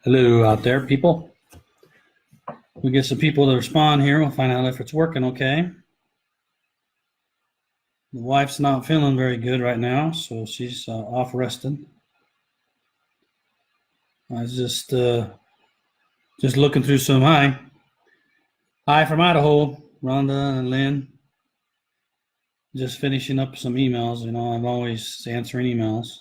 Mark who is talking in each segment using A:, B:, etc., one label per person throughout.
A: Hello out there, people. We get some people to respond here. We'll find out if it's working okay. The wife's not feeling very good right now, so she's off rested. I was just looking through some hi from Idaho, Rhonda and Lynn. Just finishing up some emails. You know, I'm always answering emails.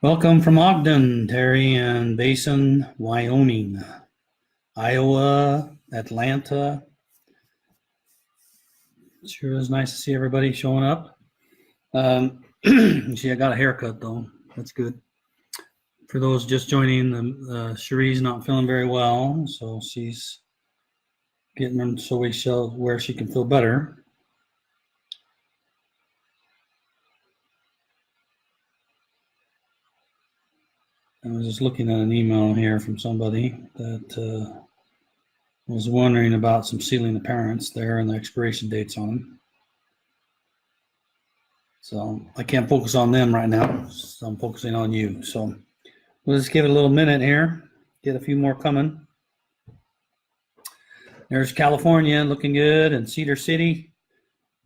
A: Welcome from Ogden, Terry, and Basin, Wyoming, Iowa, Atlanta. Sure is nice to see everybody showing up. See, I got a haircut though. That's good. For those just joining, Cherie's not feeling very well, so she's getting them so where she can feel better. I was just looking at an email here from somebody that was wondering about some ceiling apparents there and the expiration dates on them. So I can't focus on them right now, so I'm focusing on you. So we'll just give it a little minute here, get a few more coming. There's California looking good, and Cedar City,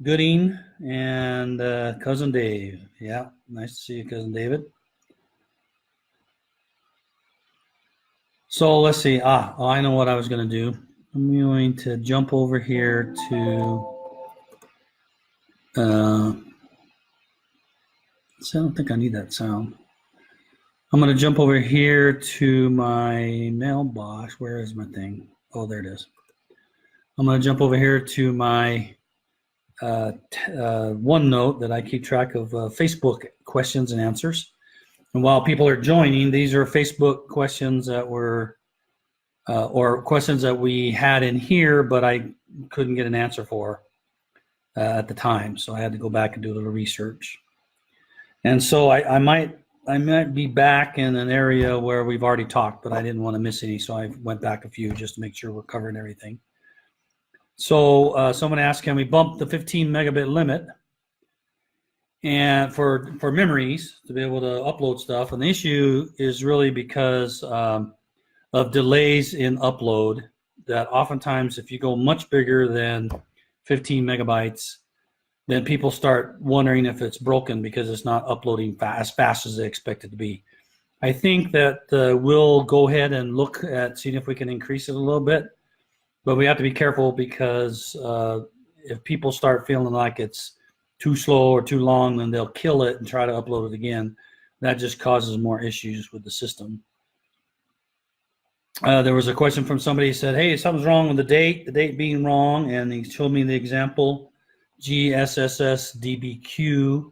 A: Gooding, and Cousin Dave. Yeah, nice to see you, Cousin David. So let's see. I know what I was going to do. I'm going to jump over here to. I don't think I need that sound. I'm going to jump over here to my mailbox. Where is my thing? Oh, there it is. I'm going to jump over here to my OneNote that I keep track of Facebook questions and answers. And while people are joining, these are Facebook questions that were, or questions that we had in here, but I couldn't get an answer for at the time. So I had to go back and do a little research. And so I might be back in an area where we've already talked, but I didn't want to miss any. So I went back a few just to make sure we're covering everything. So someone asked, can we bump the 15 megabit limit? And for memories to be able to upload stuff, and the issue is really because of delays in upload. That oftentimes, if you go much bigger than 15 megabytes, then people start wondering if it's broken because it's not uploading as fast as they expect it to be. I think that we'll go ahead and look at seeing if we can increase it a little bit, but we have to be careful because if people start feeling like it's too slow or too long, then they'll kill it and try to upload it again. That just causes more issues with the system. There was a question from somebody who said, hey, something's wrong with the date being wrong, and he showed me the example, GSSSDBQ,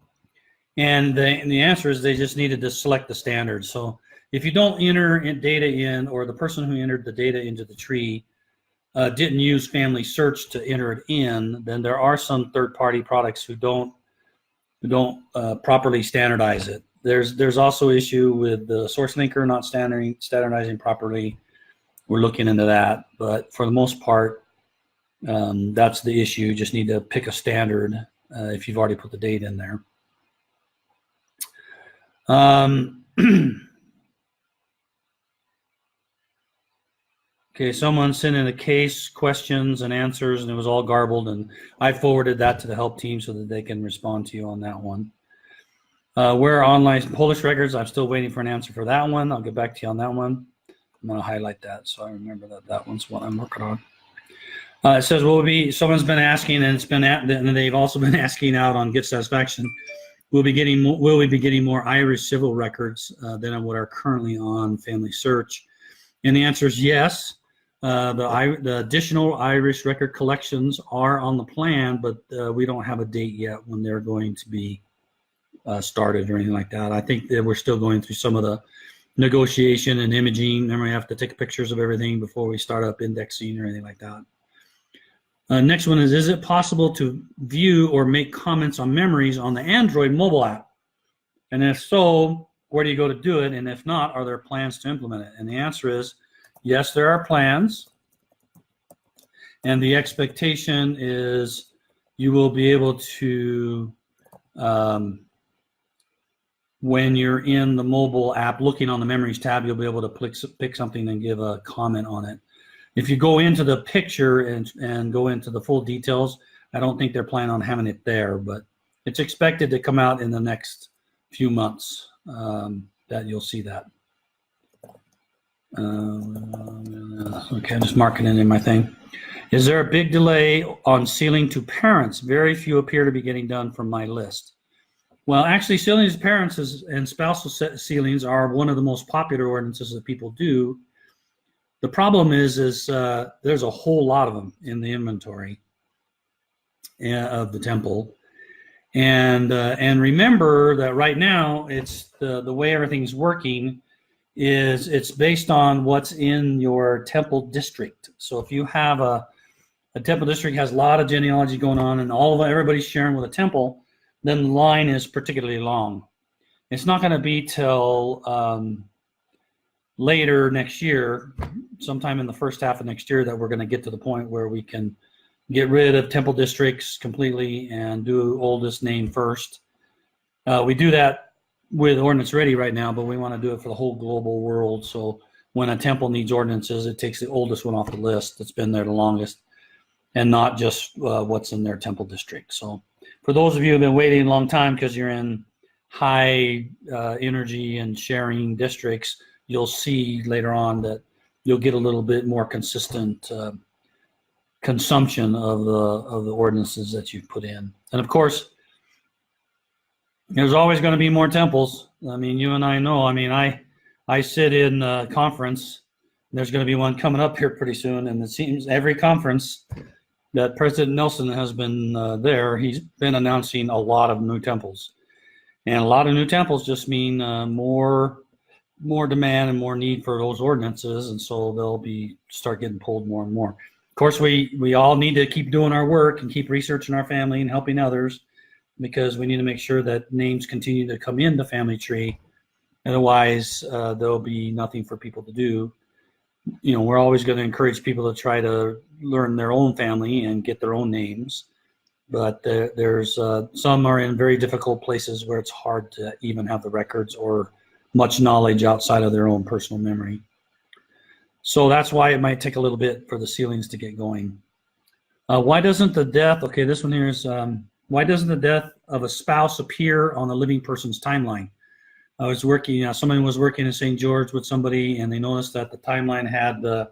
A: and the answer is they just needed to select the standard. So if you don't enter data in, or the person who entered the data into the tree didn't use FamilySearch to enter it in, then there are some third-party products who don't properly standardize it. There's also issue with the source linker not standardizing properly. We're looking into that, but for the most part, that's the issue. You just need to pick a standard if you've already put the date in there. Okay, someone sent in a case, questions and answers, and it was all garbled, and I forwarded that to the help team so that they can respond to you on that one. Where are online Polish records? I'm still waiting for an answer for that one. I'll get back to you on that one. I'm going to highlight that so I remember that one's what I'm working on. It says, someone's been asking, and and they've also been asking out on Get Satisfaction, will we be getting more Irish civil records than what are currently on FamilySearch? And the answer is yes. The additional Irish record collections are on the plan, but we don't have a date yet when they're going to be started or anything like that. I think that we're still going through some of the negotiation and imaging. Remember, we have to take pictures of everything before we start up indexing or anything like that. Next one is it possible to view or make comments on memories on the Android mobile app? And if so, where do you go to do it? And if not, are there plans to implement it? And the answer is yes, there are plans. And the expectation is you will be able to, when you're in the mobile app looking on the Memories tab, you'll be able to pick something and give a comment on it. If you go into the picture and go into the full details, I don't think they're planning on having it there, but it's expected to come out in the next few months that you'll see that. Okay, I'm just marking it in my thing. Is there a big delay on sealing to parents? Very few appear to be getting done from my list. Well, actually, sealing to parents and spousal sealings are one of the most popular ordinances that people do. The problem is there's a whole lot of them in the inventory of the temple. And remember that right now, it's the way everything's working is it's based on what's in your temple district. So if you have a temple district has a lot of genealogy going on and everybody's sharing with a temple, then the line is particularly long. It's not going to be till later next year, sometime in the first half of next year, that we're going to get to the point where we can get rid of temple districts completely and do oldest name first. We do that with Ordinance Ready right now, but we want to do it for the whole global world. So when a temple needs ordinances, it takes the oldest one off the list that's been there the longest and not just what's in their temple district. So for those of you who have been waiting a long time because you're in high energy and sharing districts, you'll see later on that you'll get a little bit more consistent consumption of the ordinances that you've put in. And of course, there's always going to be more temples. I mean, you and I know. I mean, I sit in a conference. There's going to be one coming up here pretty soon, and it seems every conference that President Nelson has been there, he's been announcing a lot of new temples. And a lot of new temples just mean more demand and more need for those ordinances, and so they'll start getting pulled more and more. Of course, we all need to keep doing our work and keep researching our family and helping others, because we need to make sure that names continue to come in the family tree. Otherwise, there'll be nothing for people to do. You know, we're always going to encourage people to try to learn their own family and get their own names. But there's some are in very difficult places where it's hard to even have the records or much knowledge outside of their own personal memory. So that's why it might take a little bit for the sealings to get going. Why doesn't the death, okay, this one here is, why doesn't the death of a spouse appear on the living person's timeline? I was working, someone was working in St. George with somebody, and they noticed that the timeline had the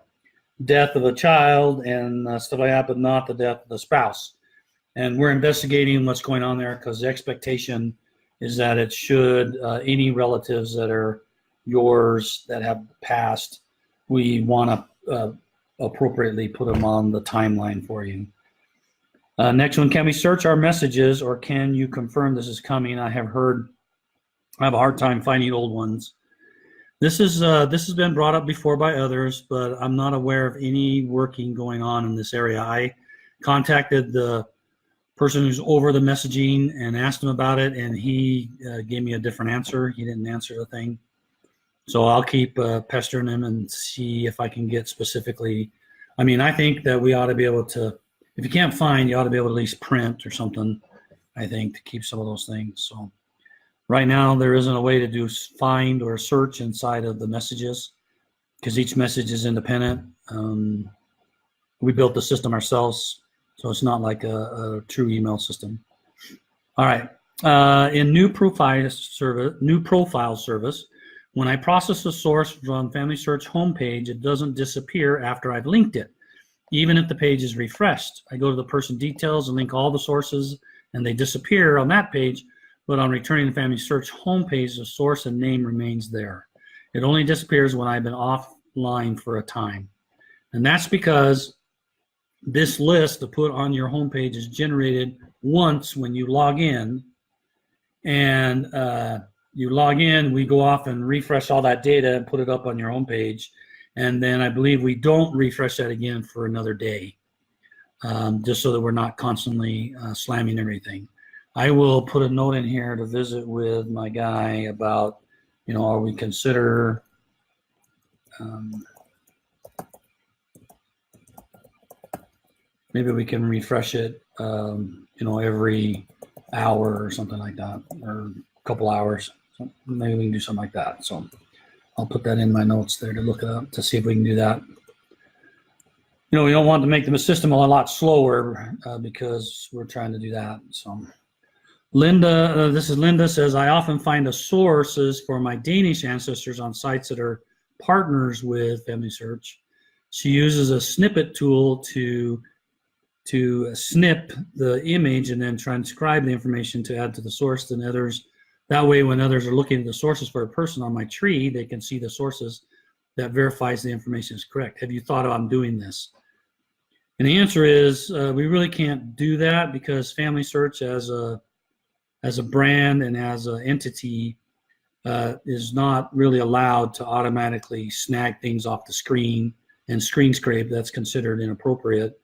A: death of a child and stuff like that, but not the death of the spouse. And we're investigating what's going on there, because the expectation is that it should, any relatives that are yours that have passed, we want to appropriately put them on the timeline for you. Next one, can we search our messages, or can you confirm this is coming? I have a hard time finding old ones. This has been brought up before by others, but I'm not aware of any working going on in this area. I contacted the person who's over the messaging and asked him about it, and he gave me a different answer. He didn't answer the thing. So I'll keep pestering him and see if I can get specifically. I mean, I think that we ought to be able to, if you can't find, you ought to be able to at least print or something, I think, to keep some of those things. So right now, there isn't a way to do find or search inside of the messages, because each message is independent. We built the system ourselves, so it's not like a true email system. All right. In new profile service, when I process a source from FamilySearch homepage, it doesn't disappear after I've linked it, even if the page is refreshed. I go to the person details and link all the sources, and they disappear on that page. But on returning to FamilySearch homepage, the source and name remains there. It only disappears when I've been offline for a time. And that's because this list to put on your homepage is generated once when you log in. And you log in, we go off and refresh all that data and put it up on your homepage. And then I believe we don't refresh that again for another day, just so that we're not constantly slamming everything. I will put a note in here to visit with my guy about, are we consider maybe we can refresh it, every hour or something like that, or a couple hours. So maybe we can do something like that. So I'll put that in my notes there to look up to see if we can do that. We don't want to make the system a lot slower because we're trying to do that. So Linda, this is Linda, says, I often find the sources for my Danish ancestors on sites that are partners with FamilySearch. She uses a snippet tool to snip the image and then transcribe the information to add to the source. And others, that way when others are looking at the sources for a person on my tree, they can see the sources that verifies the information is correct. Have you thought about doing this? And the answer is we really can't do that because FamilySearch as a brand and as an entity is not really allowed to automatically snag things off the screen and screen scrape. That's considered inappropriate.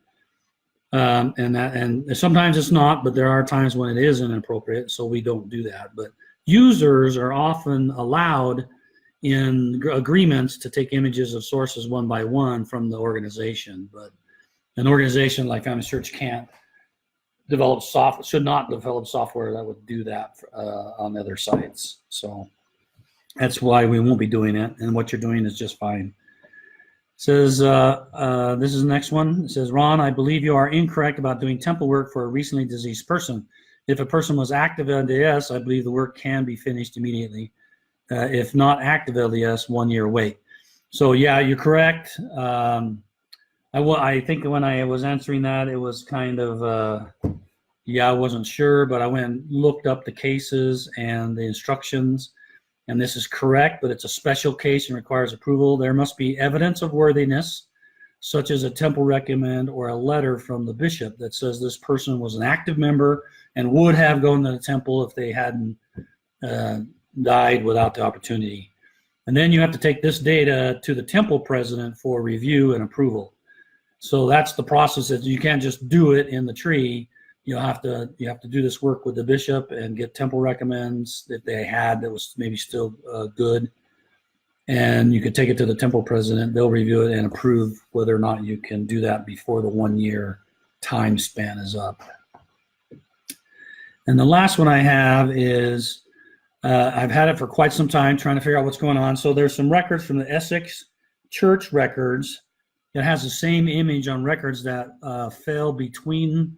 A: And sometimes it's not, but there are times when it is inappropriate, so we don't do that. But users are often allowed in agreements to take images of sources one by one from the organization. But an organization like FamilySearch can't develop should not develop software that would do that on other sites. So that's why we won't be doing it. And what you're doing is just fine. It says, this is the next one. It says, Ron, I believe you are incorrect about doing temple work for a recently diseased person. If a person was active LDS, I believe the work can be finished immediately. If not active LDS, 1 year wait. So yeah, you're correct. I think when I was answering that, it was kind of, I wasn't sure, but I went and looked up the cases and the instructions, and this is correct, but it's a special case and requires approval. There must be evidence of worthiness, such as a temple recommend or a letter from the bishop that says this person was an active member and would have gone to the temple if they hadn't died without the opportunity. And then you have to take this data to the temple president for review and approval. So that's the process. That you can't just do it in the tree. You have to do this work with the bishop and get temple recommends that they had that was maybe still good. And you could take it to the temple president. They'll review it and approve whether or not you can do that before the 1 year time span is up. And the last one I have is, I've had it for quite some time trying to figure out what's going on. So there's some records from the Essex church records. It has the same image on records that fell between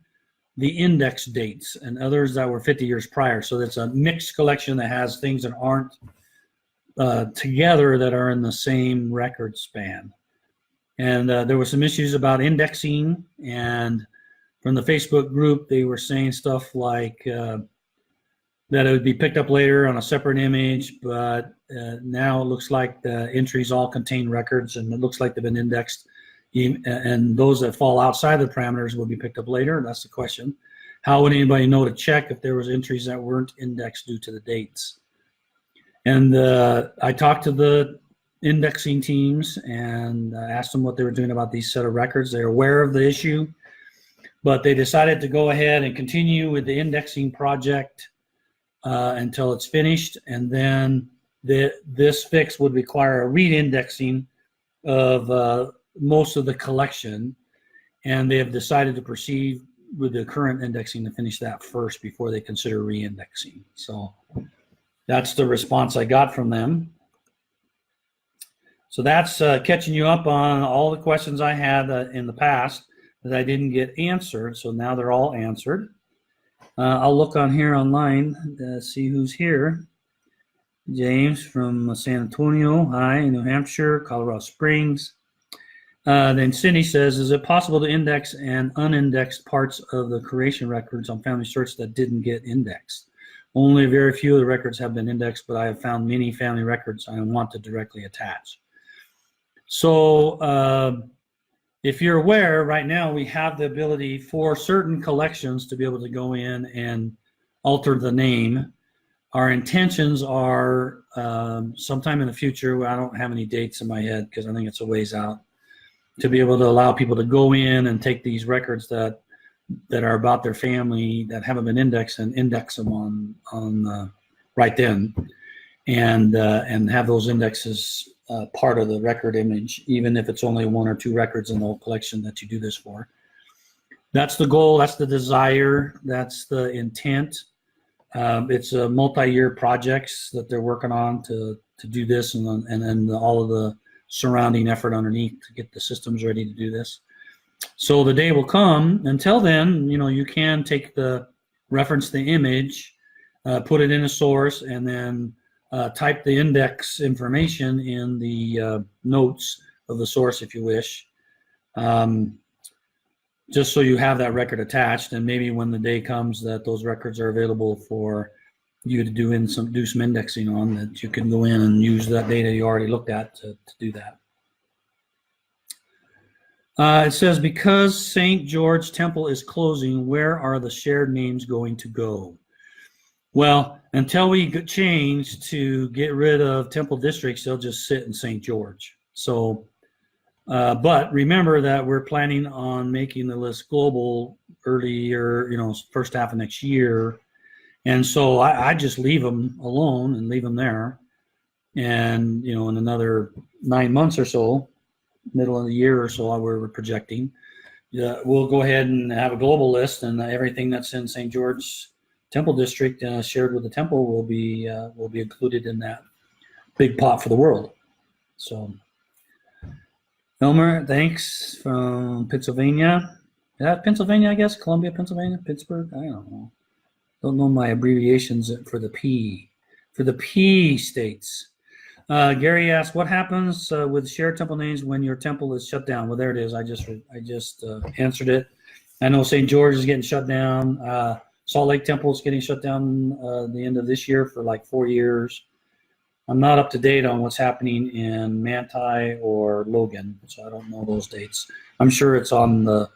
A: the index dates and others that were 50 years prior. So it's a mixed collection that has things that aren't together that are in the same record span. And there were some issues about indexing, and from the Facebook group, they were saying stuff like that it would be picked up later on a separate image, but now it looks like the entries all contain records and it looks like they've been indexed. And those that fall outside the parameters will be picked up later. That's the question. How would anybody know to check if there was entries that weren't indexed due to the dates? And I talked to the indexing teams and asked them what they were doing about these set of records. They're aware of the issue, but they decided to go ahead and continue with the indexing project until it's finished. And then this fix would require a re-indexing of most of the collection, and they have decided to proceed with the current indexing to finish that first before they consider re-indexing. So that's the response I got from them. So that's catching you up on all the questions I had in the past that I didn't get answered. So now they're all answered. I'll look on here online to see who's here. James from San Antonio. Hi, New Hampshire, Colorado Springs. Then Cindy says, is it possible to index and unindexed parts of the creation records on FamilySearch that didn't get indexed? Only very few of the records have been indexed, but I have found many family records I want to directly attach. So if you're aware, right now we have the ability for certain collections to be able to go in and alter the name. Our intentions are sometime in the future, I don't have any dates in my head because I think it's a ways out, to be able to allow people to go in and take these records that that are about their family that haven't been indexed, and index them on right then, and have those indexes part of the record image, even if it's only 1 or 2 records in the whole collection that you do this for. That's the goal. That's the desire. That's the intent. It's a multi-year projects that they're working on to do this, and then all of the surrounding effort underneath to get the systems ready to do this. So the day will come. Until then, you can take reference the image, put it in a source, and then type the index information in the notes of the source if you wish, just so you have that record attached, and maybe when the day comes that those records are available for you to do some indexing on, that you can go in and use that data you already looked at to do that. It says, because St. George Temple is closing, where are the shared names going to go? Well, until we change to get rid of temple districts, they'll just sit in St. George. So, but remember that we're planning on making the list global earlier, first half of next year. And so I just leave them alone and leave them there. And, in another 9 months or so, middle of the year or so, we're projecting, we'll go ahead and have a global list, and everything that's in St. George Temple District shared with the temple will be included in that big pot for the world. So, Elmer, thanks, from Pennsylvania. Is that Pennsylvania, I guess? Columbia, Pennsylvania? Pittsburgh? I don't know. Don't know my abbreviations for the P. For the P states. Gary asked, what happens with shared temple names when your temple is shut down? Well, there it is. I just answered it. I know St. George is getting shut down. Salt Lake Temple is getting shut down the end of this year for like 4 years. I'm not up to date on what's happening in Manti or Logan, so I don't know those dates. I'm sure it's on the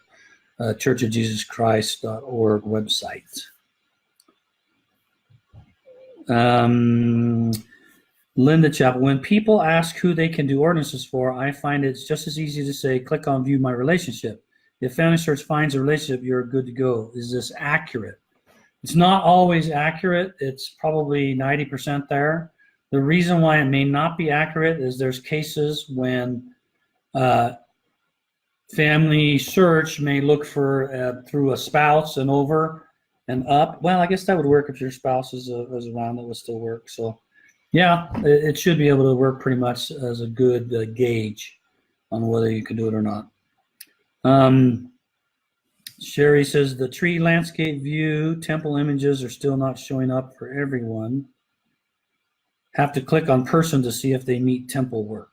A: churchofjesuschrist.org website. Linda Chapel, when people ask who they can do ordinances for, I find it's just as easy to say, click on view my relationship. If FamilySearch finds a relationship, you're good to go. Is this accurate? It's not always accurate. It's probably 90% there. The reason why it may not be accurate is there's cases when FamilySearch may look for through a spouse and over and up. Well, I guess that would work if your spouse is around. That would still work. So, yeah, it should be able to work pretty much as a good gauge on whether you can do it or not. Sherry says the tree landscape view temple images are still not showing up for everyone. Have to click on person to see if they need temple work.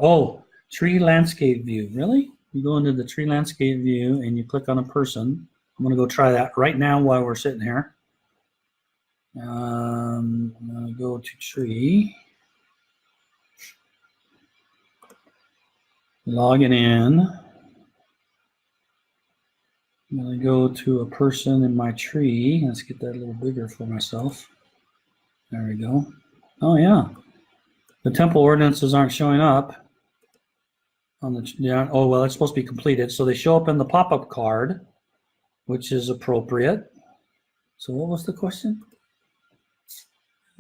A: Oh, tree landscape view. Really? You go into the tree landscape view and you click on a person. I'm going to go try that right now while we're sitting here. I'm going to go to tree. Logging in. I'm going to go to a person in my tree. Let's get that a little bigger for myself. There we go. Oh, yeah. The temple ordinances aren't showing up on the, yeah. Oh, well, it's supposed to be completed. So they show up in the pop-up card, which is appropriate. So what was the question?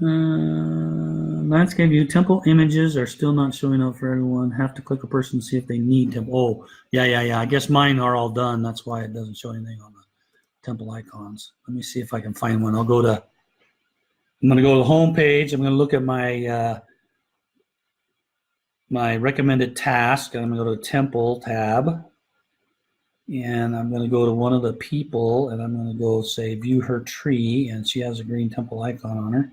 A: Landscape view, temple images are still not showing up for everyone. Have to click a person to see if they need temple. Oh, yeah. I guess mine are all done. That's why it doesn't show anything on the temple icons. Let me see if I can find one. I'm going to go to the home page. I'm going to look at my my recommended task. I'm going to go to the temple tab. And I'm going to go to one of the people, and I'm going to go say view her tree, and she has a green temple icon on her.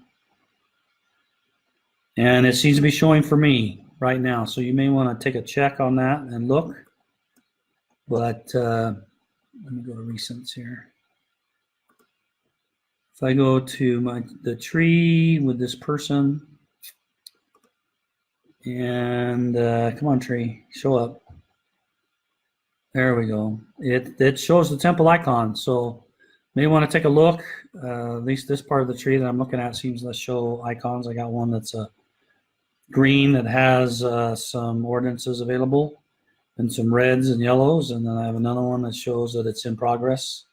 A: And it seems to be showing for me right now. So you may want to take a check on that and look. But let me go to recents here. If I go to the tree with this person, and come on tree, show up. There we go. It shows the temple icon. So may want to take a look. At least this part of the tree that I'm looking at seems to show icons. I got one that's a green that has some ordinances available. and some reds and yellows, and then I have another one that shows that it's in progress.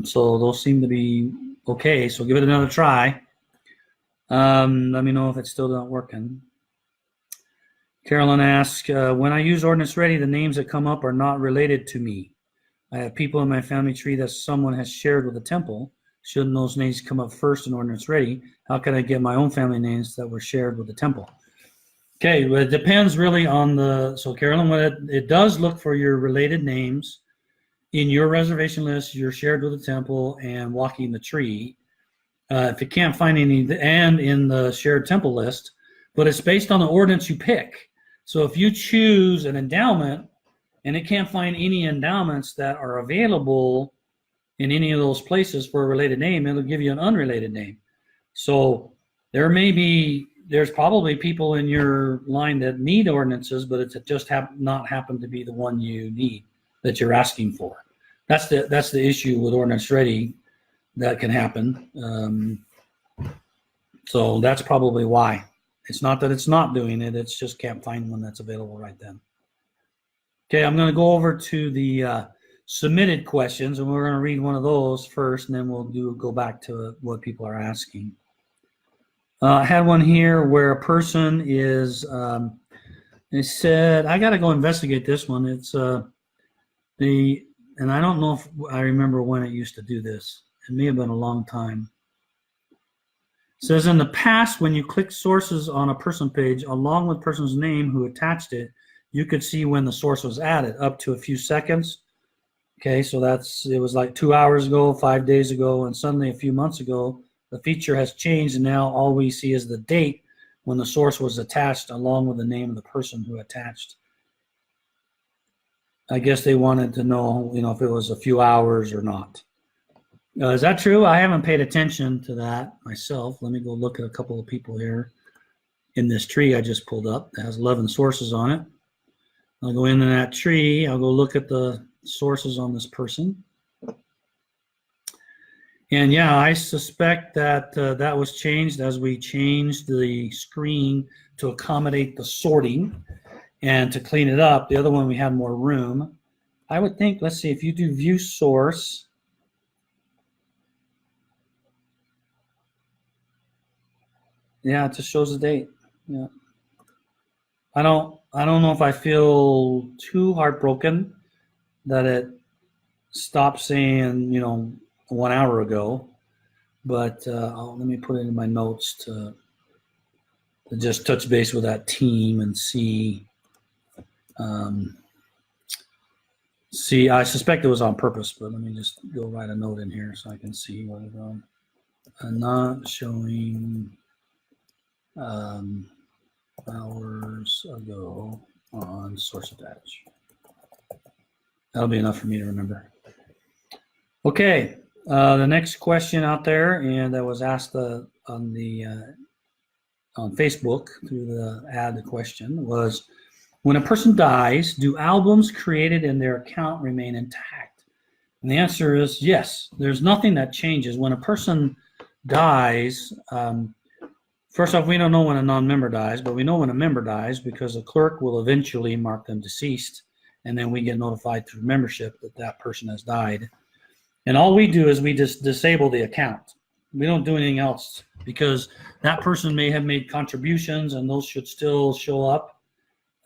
A: So those seem to be okay. So give it another try. Let me know if it's still not working. Carolyn asks, when I use Ordinance Ready, the names that come up are not related to me. I have people in my family tree that someone has shared with the temple. Shouldn't those names come up first in Ordinance Ready? How can I get my own family names that were shared with the temple? Okay, well, it depends really on so Carolyn, when it does look for your related names in your reservation list, you're shared with the temple and walking the tree. If it can't find any, and in the shared temple list, but it's based on the ordinance you pick. So if you choose an endowment and it can't find any endowments that are available in any of those places for a related name, it'll give you an unrelated name. So there's probably people in your line that need ordinances, but it's just not happened to be the one you need that you're asking for. That's the issue with Ordinance Ready that can happen. So that's probably why. It's not that it's not doing it, it's just can't find one that's available right then. Okay, I'm going to go over to the submitted questions, and we're going to read one of those first, and then we'll go back to what people are asking. I had one here where a person is, they said, I got to go investigate this one. It's and I don't know if I remember when it used to do this. It may have been a long time. It says, in the past, when you click sources on a person page, along with person's name who attached it, you could see when the source was added, up to a few seconds. Okay, so it was like 2 hours ago, 5 days ago, and suddenly a few months ago, the feature has changed, and now all we see is the date when the source was attached, along with the name of the person who attached. I guess they wanted to know, if it was a few hours or not. Is that true? I haven't paid attention to that myself. Let me go look at a couple of people here in this tree I just pulled up. It has 11 sources on it. I'll go into that tree. I'll go look at the sources on this person. And yeah, I suspect that that was changed as we changed the screen to accommodate the sorting and to clean it up. The other one, we had more room. I would think, let's see, if you do view source, yeah, it just shows the date. Yeah. I don't know if I feel too heartbroken that it stopped saying, 1 hour ago, but let me put it in my notes to just touch base with that team and see. I suspect it was on purpose, but let me just go write a note in here so I can see what it's on. Not showing hours ago on source attach. That'll be enough for me to remember. Okay, the next question out there, and that was asked on Facebook through the ad question, was, when a person dies, do albums created in their account remain intact? And the answer is yes. There's nothing that changes. When a person dies, first off, we don't know when a non-member dies, but we know when a member dies because the clerk will eventually mark them deceased, and then we get notified through membership that that person has died. And all we do is we just disable the account. We don't do anything else because that person may have made contributions, and those should still show up.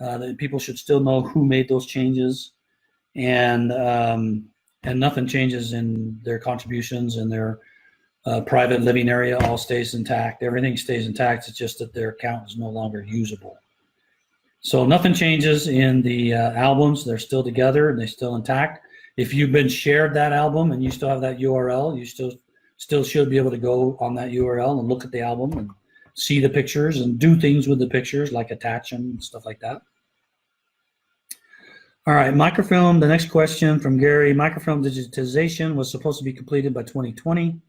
A: That people should still know who made those changes, and nothing changes in their contributions, and their private living area all stays intact. Everything stays intact. It's just that their account is no longer usable. So nothing changes in the albums. They're still together and they're still intact. If you've been shared that album and you still have that URL, you still should be able to go on that URL and look at the album and see the pictures and do things with the pictures, like attach them and stuff like that. All right, microfilm, the next question from Gary. Microfilm digitization was supposed to be completed by 2020.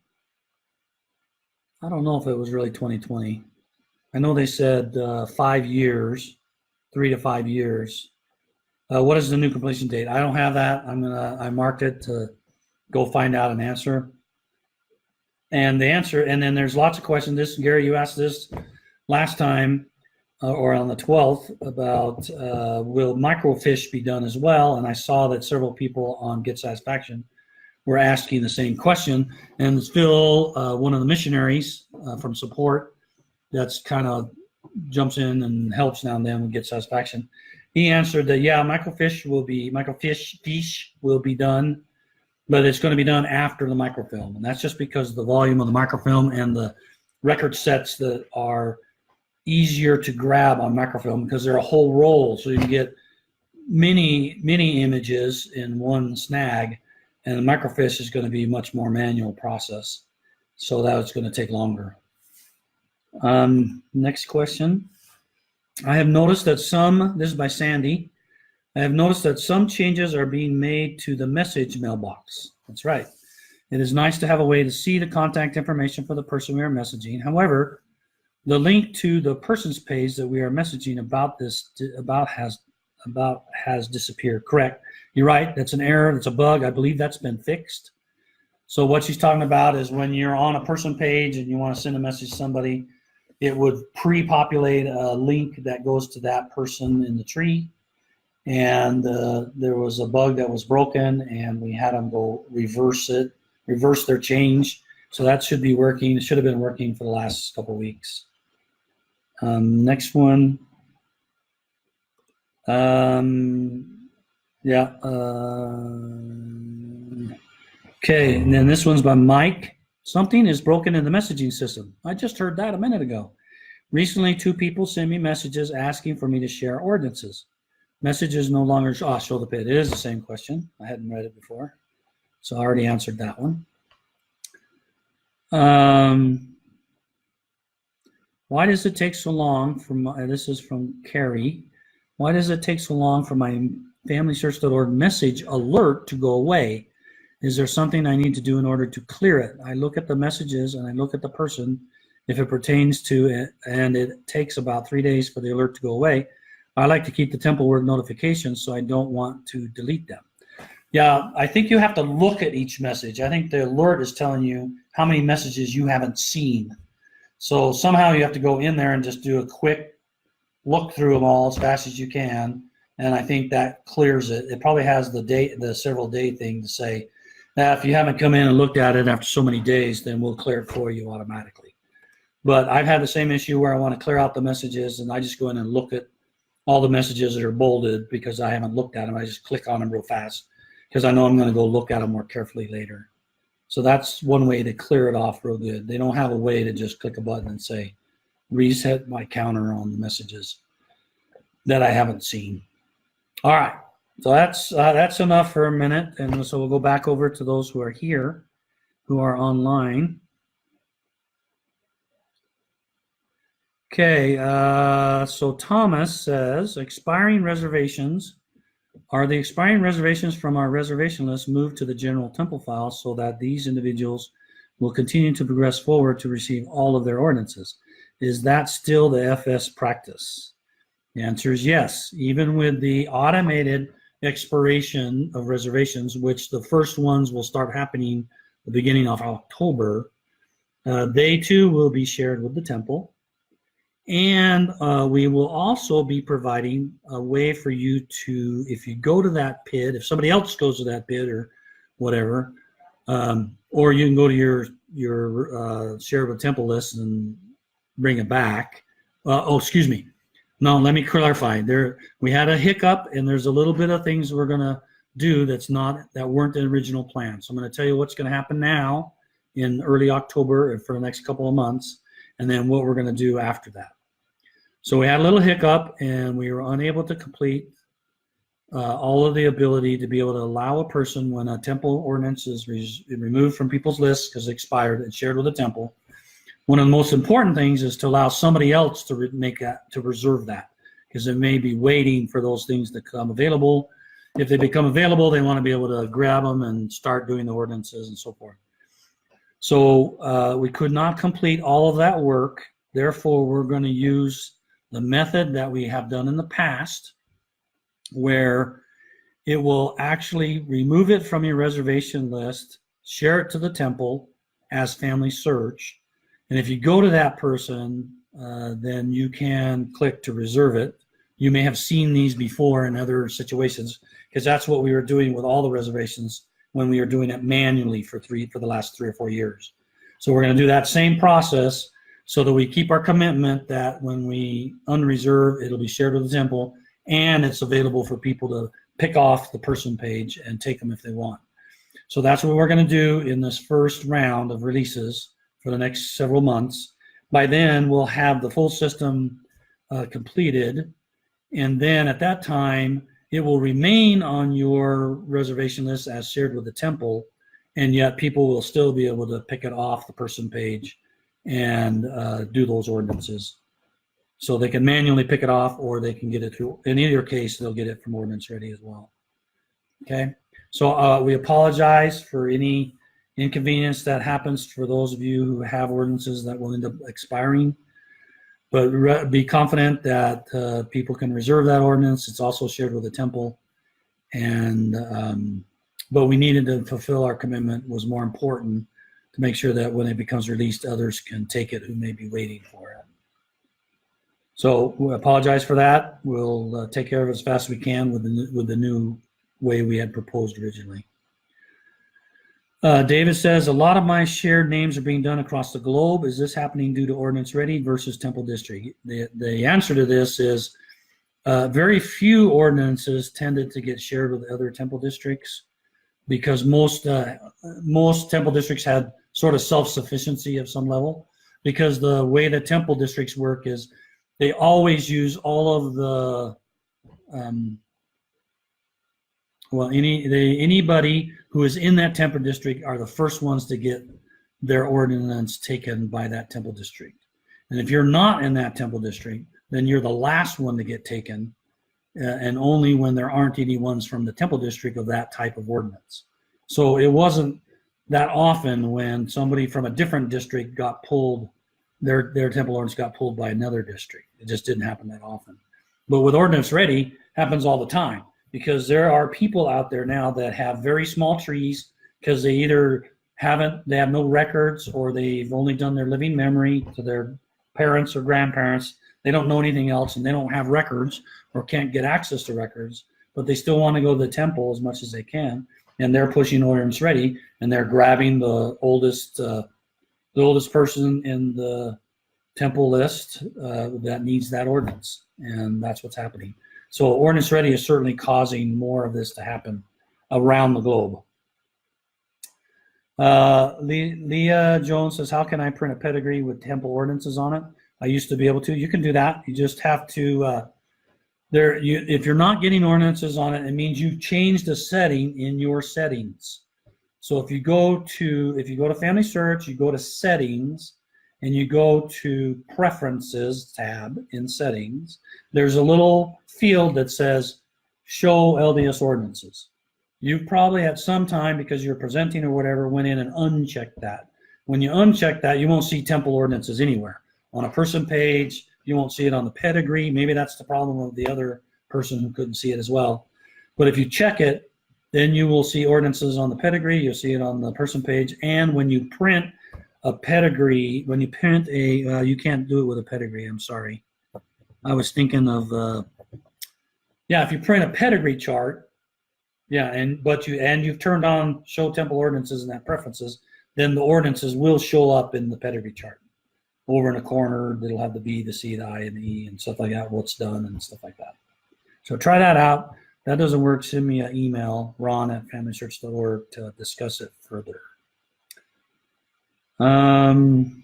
A: I don't know if it was really 2020. I know they said 5 years, 3 to 5 years. What is the new completion date? I don't have that. I marked it to go find out an answer. And the answer, and then there's lots of questions. Gary, you asked this last time. or on the 12th about will microfiche be done as well, and I saw that several people on Get Satisfaction were asking the same question, and Phil, one of the missionaries from support, that's kind of jumps in and helps now and then with Get Satisfaction. He answered that microfiche will be done, but it's going to be done after the microfilm, and that's just because of the volume of the microfilm and the record sets that are easier to grab on microfilm because they're a whole roll, so you can get many images in one snag, and the microfiche is going to be a much more manual process, so that's going to take longer. Next question. I have noticed that this is by Sandy, I have noticed that some changes are being made to the message mailbox. That's right. It is nice to have a way to see the contact information for the person we are messaging. However, the link to the person's page that we are messaging about has disappeared. Correct. You're right. That's an error. That's a bug. I believe that's been fixed. So what she's talking about is when you're on a person page and you want to send a message to somebody, it would pre-populate a link that goes to that person in the tree. And there was a bug that was broken, and we had them go reverse their change. So that should be working. It should have been working for the last couple of weeks. Next one. Okay, and then this one's by Mike. Something is broken in the messaging system. I just heard that a minute ago. Recently, 2 people sent me messages asking for me to share ordinances. Messages no longer show the PID. It is the same question. I hadn't read it before, so I already answered that one. Why does it take so long this is from Carrie. Why does it take so long for my FamilySearch.org message alert to go away? Is there something I need to do in order to clear it? I look at the messages and I look at the person if it pertains to it, and it takes about 3 days for the alert to go away. I like to keep the temple work notifications, so I don't want to delete them. Yeah, I think you have to look at each message. I think the alert is telling you how many messages you haven't seen. So somehow you have to go in there and just do a quick look through them all as fast as you can, and I think that clears it. It probably has the several day thing to say, now if you haven't come in and looked at it after so many days, then we'll clear it for you automatically. But I've had the same issue where I want to clear out the messages, and I just go in and look at all the messages that are bolded because I haven't looked at them. I just click on them real fast because I know I'm going to go look at them more carefully later. So that's one way to clear it off real good. They don't have a way to just click a button and say, reset my counter on the messages that I haven't seen. All right, so that's enough for a minute, and so we'll go back over to those who are here, who are online. Okay, so Thomas says, expiring reservations. Are the expiring reservations from our reservation list moved to the general temple file so that these individuals will continue to progress forward to receive all of their ordinances? Is that still the FS practice? The answer is yes. Even with the automated expiration of reservations, which the first ones will start happening the beginning of October, they too will be shared with the temple. And we will also be providing a way for you to, if you go to that PID, if somebody else goes to that PID or whatever, or you can go to your share with temple list and bring it back. Excuse me. No, let me clarify. We had a hiccup, and there's a little bit of things we're going to do that weren't the original plan. So I'm going to tell you what's going to happen now in early October and for the next couple of months, and then what we're going to do after that. So we had a little hiccup, and we were unable to complete all of the ability to be able to allow a person, when a temple ordinance is removed from people's lists because it expired and shared with the temple, one of the most important things is to allow somebody else to reserve that, because it may be waiting for those things to come available. If they become available, they want to be able to grab them and start doing the ordinances and so forth. So we could not complete all of that work. Therefore, we're going to use the method that we have done in the past, where it will actually remove it from your reservation list, share it to the temple as FamilySearch. And if you go to that person then you can click to reserve it. You may have seen these before in other situations, because that's what we were doing with all the reservations when we were doing it manually for the last 3 or 4 years. So we're going to do that same process so that we keep our commitment that when we unreserve, it'll be shared with the temple, and it's available for people to pick off the person page and take them if they want. So that's what we're going to do in this first round of releases for the next several months. By then, we'll have the full system completed, and then at that time, it will remain on your reservation list as shared with the temple, and yet people will still be able to pick it off the person page and do those ordinances. So they can manually pick it off, or they can get it through. In either case, they'll get it from Ordinance Ready as well. Okay, so we apologize for any inconvenience that happens for those of you who have ordinances that will end up expiring. But be confident that people can reserve that ordinance. It's also shared with the temple. And but we needed to fulfill our commitment. Was more important to make sure that when it becomes released, others can take it who may be waiting for it. So we apologize for that. We'll take care of it as fast as we can with the new way we had proposed originally. David says, a lot of my shared names are being done across the globe. Is this happening due to Ordinance Ready versus Temple District? The answer to this is very few ordinances tended to get shared with other temple districts, because most temple districts had sort of self-sufficiency of some level, because the way the temple districts work is they always use all of the anybody who is in that temple district are the first ones to get their ordinance taken by that temple district. And if you're not in that temple district, then you're the last one to get taken, and only when there aren't any ones from the temple district of that type of ordinance. So it wasn't that often when somebody from a different district got pulled, their temple ordinance got pulled by another district. It just didn't happen that often. But with Ordinance Ready, it happens all the time, because there are people out there now that have very small trees because they either they have no records, or they've only done their living memory to their parents or grandparents. They don't know anything else, and they don't have records or can't get access to records, but they still want to go to the temple as much as they can, and they're pushing Ordinance Ready, and they're grabbing the oldest person in the temple list that needs that ordinance, and that's what's happening. So Ordinance Ready is certainly causing more of this to happen around the globe. Leah Jones says, how can I print a pedigree with temple ordinances on it? I used to be able to. You can do that. You just have to, if you're not getting ordinances on it, it means you've changed a setting in your settings. So if you go to FamilySearch, you go to Settings, and you go to Preferences tab in Settings, there's a little field that says Show LDS Ordinances. You probably at some time, because you're presenting or whatever, went in and unchecked that. When you uncheck that, you won't see temple ordinances anywhere. On a person page, you won't see it on the pedigree. Maybe that's the problem with the other person who couldn't see it as well. But if you check it, then you will see ordinances on the pedigree, you'll see it on the person page, and when you print a pedigree, when you print a, you can't do it with a pedigree, I'm sorry. I was thinking of, if you print a pedigree chart, you've turned on Show Temple Ordinances in that Preferences, then the ordinances will show up in the pedigree chart. Over in the corner, it'll have the B, the C, the I, and the E, and stuff like that, what's done and stuff like that. So try that out. If that doesn't work, send me an email, ron@familysearch.org, to discuss it further. I'm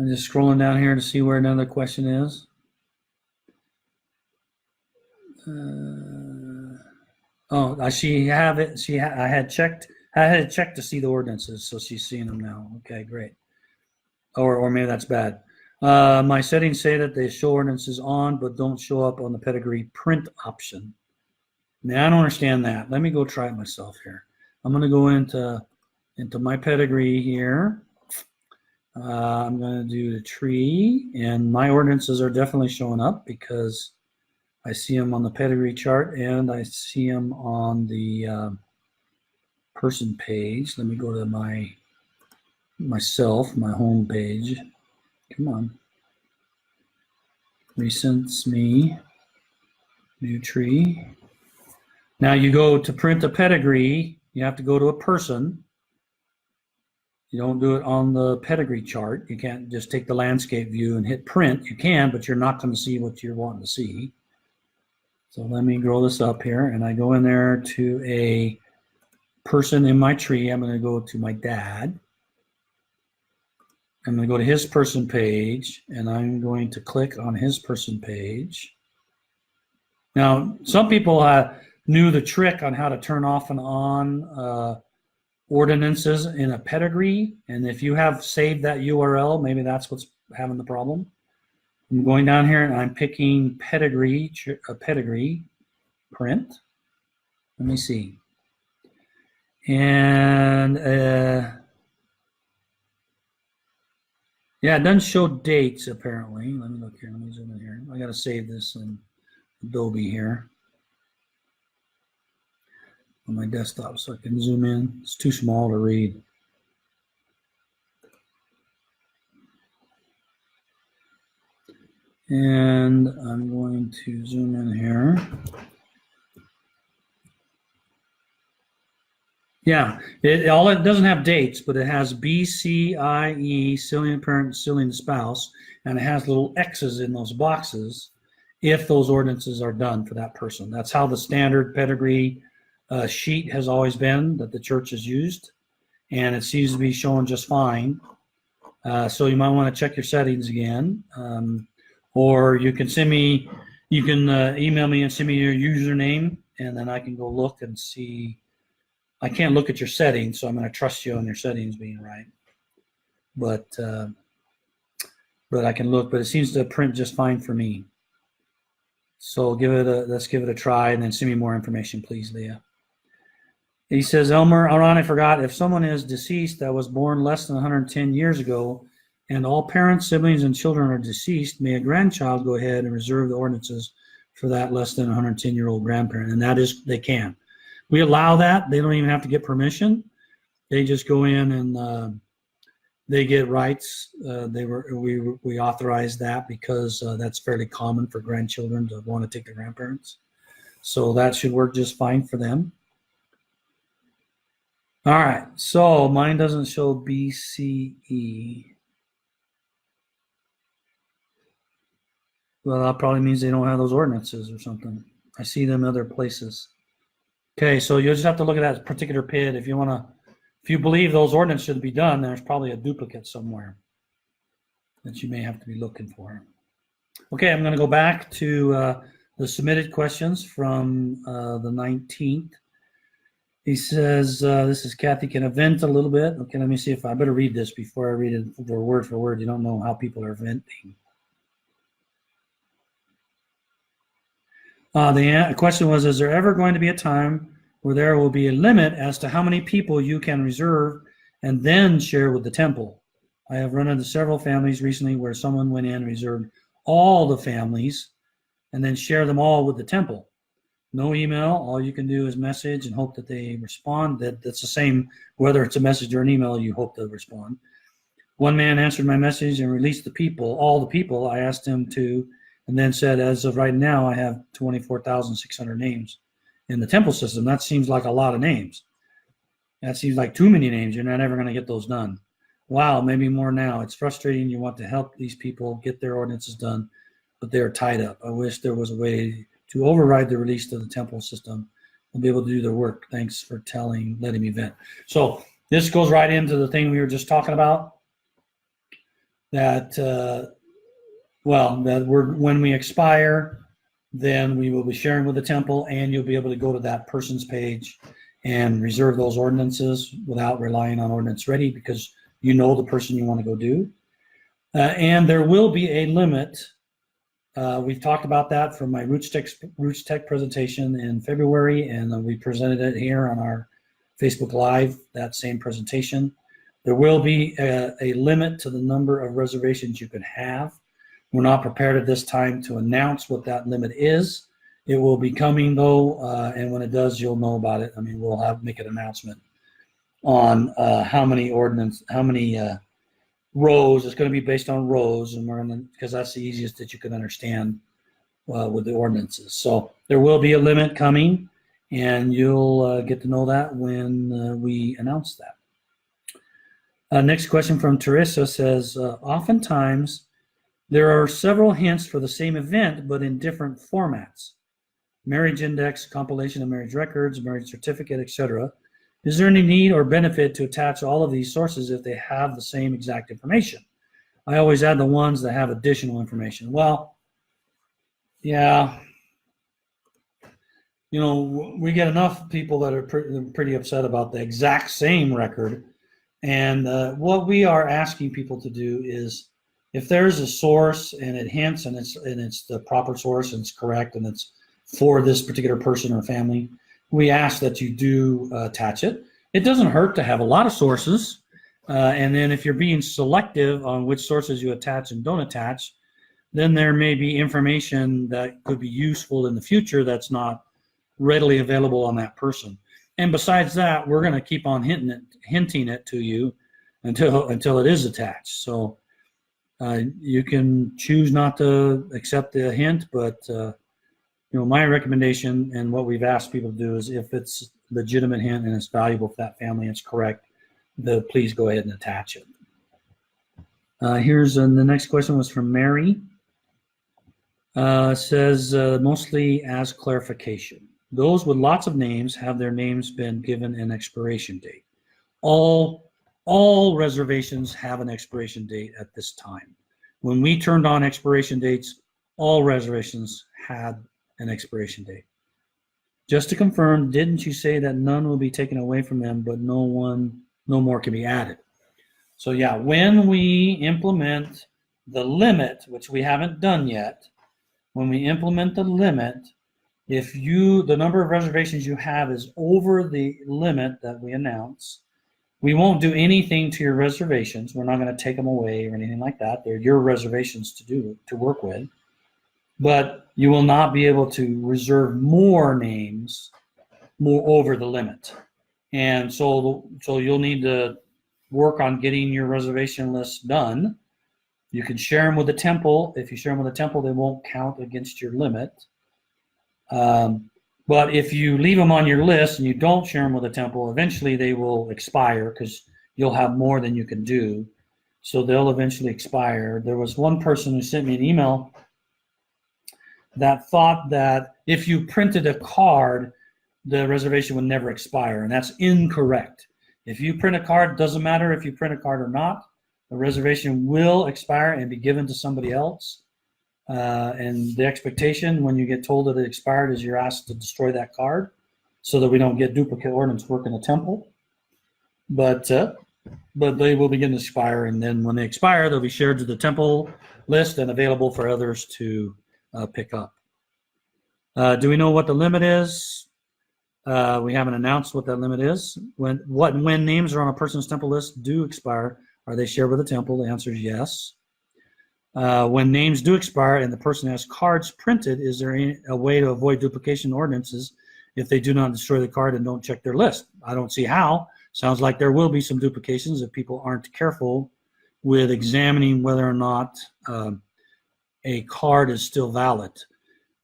A: just scrolling down here to see where another question is. She have it. I had checked to see the ordinances, so she's seeing them now. Okay, great. Or maybe that's bad. My settings say that they show ordinances on, but don't show up on the pedigree print option. Now I don't understand that. Let me go try it myself here. I'm going to go into my pedigree here. I'm going to do the tree, and my ordinances are definitely showing up because I see them on the pedigree chart and I see them on the person page. Let me go to myself, my home page. Come on. Recents, me, new tree. Now you go to print a pedigree, you have to go to a person. You don't do it on the pedigree chart. You can't just take the landscape view and hit print. You can, but you're not going to see what you're wanting to see. So let me grow this up here, and I go in there to a person in my tree. I'm going to go to my dad. I'm going to go to his person page, and I'm going to click on his person page. Now, some people knew the trick on how to turn off and on ordinances in a pedigree, and if you have saved that URL, maybe that's what's having the problem. I'm going down here and I'm picking pedigree print. Let me see. And yeah, it doesn't show dates apparently. Let me look here. Let me zoom in here. I got to save this in Adobe here on my desktop so I can zoom in. It's too small to read. And I'm going to zoom in here. Yeah, it doesn't have dates, but it has BCIE, Cillian parent, Cillian spouse, and it has little X's in those boxes if those ordinances are done for that person. That's how the standard pedigree sheet has always been that the church has used, and it seems to be showing just fine. So you might want to check your settings again, or you can email me and send me your username, and then I can go look and see. I can't look at your settings, so I'm going to trust you on your settings being right. But I can look, but it seems to print just fine for me. So let's give it a try, and then send me more information, please, Leah. He says, Elmer, Aaron, I forgot, if someone is deceased that was born less than 110 years ago, and all parents, siblings, and children are deceased, may a grandchild go ahead and reserve the ordinances for that less than 110-year-old grandparent? And that is, they can. We allow that. They don't even have to get permission. They just go in and they get rights. We authorize that because that's fairly common for grandchildren to want to take their grandparents. So that should work just fine for them. All right. So mine doesn't show BCE. Well, that probably means they don't have those ordinances or something. I see them other places. Okay, so you'll just have to look at that particular PID. If you believe those ordinances should be done, there's probably a duplicate somewhere that you may have to be looking for. Okay, I'm going to go back to the submitted questions from the 19th. He says, this is Kathy, can I vent a little bit? Okay, let me see if I better read this before I read it for word. You don't know how people are venting. The question was, is there ever going to be a time where there will be a limit as to how many people you can reserve and then share with the temple? I have run into several families recently where someone went in and reserved all the families and then share them all with the temple. No email. All you can do is message and hope that they respond. That's the same, whether it's a message or an email, you hope they'll respond. One man answered my message and released all the people I asked him to, and then said, as of right now, I have 24,600 names in the temple system. That seems like a lot of names. That seems like too many names. You're not ever going to get those done. Wow, maybe more now. It's frustrating. You want to help these people get their ordinances done, but they're tied up. I wish there was a way to override the release to the temple system and be able to do their work. Thanks for letting me vent. So this goes right into the thing we were just talking about, that when we expire, then we will be sharing with the temple, and you'll be able to go to that person's page and reserve those ordinances without relying on Ordinance Ready, because you know the person you want to go do. And there will be a limit. We've talked about that from my Roots Tech presentation in February, and we presented it here on our Facebook Live, that same presentation. There will be a limit to the number of reservations you can have. We're not prepared at this time to announce what that limit is. It will be coming though, and when it does, you'll know about it. I mean, we'll make an announcement on how many rows. It's going to be based on rows, and because that's the easiest that you can understand with the ordinances. So there will be a limit coming, and you'll get to know that when we announce that. Next question from Teresa says, oftentimes there are several hints for the same event, but in different formats. Marriage index, compilation of marriage records, marriage certificate, etc. Is there any need or benefit to attach all of these sources if they have the same exact information? I always add the ones that have additional information. Well, yeah, we get enough people that are pretty upset about the exact same record. And what we are asking people to do is, if there's a source and it hints and it's the proper source and it's correct and it's for this particular person or family, we ask that you do attach it. It doesn't hurt to have a lot of sources. And then if you're being selective on which sources you attach and don't attach, then there may be information that could be useful in the future that's not readily available on that person. And besides that, we're going to keep on hinting it to you until it is attached. So you can choose not to accept the hint, but my recommendation and what we've asked people to do is, if it's a legitimate hint and it's valuable for that family and it's correct, please go ahead and attach it. Here's the next question was from Mary. Says mostly as clarification. Those with lots of names, have their names been given an expiration date? All reservations have an expiration date at this time. When we turned on expiration dates, all reservations had an expiration date. Just to confirm, didn't you say that none will be taken away from them, but no more can be added? So yeah, when we implement the limit, which we haven't done yet, when we implement the limit, if the number of reservations you have is over the limit that we announce, we won't do anything to your reservations. We're not going to take them away or anything like that. They're your reservations to work with. But you will not be able to reserve more names over the limit. And so you'll need to work on getting your reservation list done. You can share them with the temple. If you share them with the temple, they won't count against your limit. But if you leave them on your list and you don't share them with the temple, eventually they will expire because you'll have more than you can do. So they'll eventually expire. There was one person who sent me an email that thought that if you printed a card, the reservation would never expire, and that's incorrect. If you print a card, doesn't matter if you print a card or not, the reservation will expire and be given to somebody else. And the expectation when you get told that it expired is you're asked to destroy that card so that we don't get duplicate ordinance work in the temple. But they will begin to expire, and then when they expire, they'll be shared to the temple list and available for others to pick up. Do we know what the limit is? We haven't announced what that limit is. When names are on a person's temple list do expire, are they shared with the temple? The answer is yes. When names do expire and the person has cards printed, is there a way to avoid duplication ordinances if they do not destroy the card and don't check their list? I don't see how. Sounds like there will be some duplications if people aren't careful with examining whether or not a card is still valid.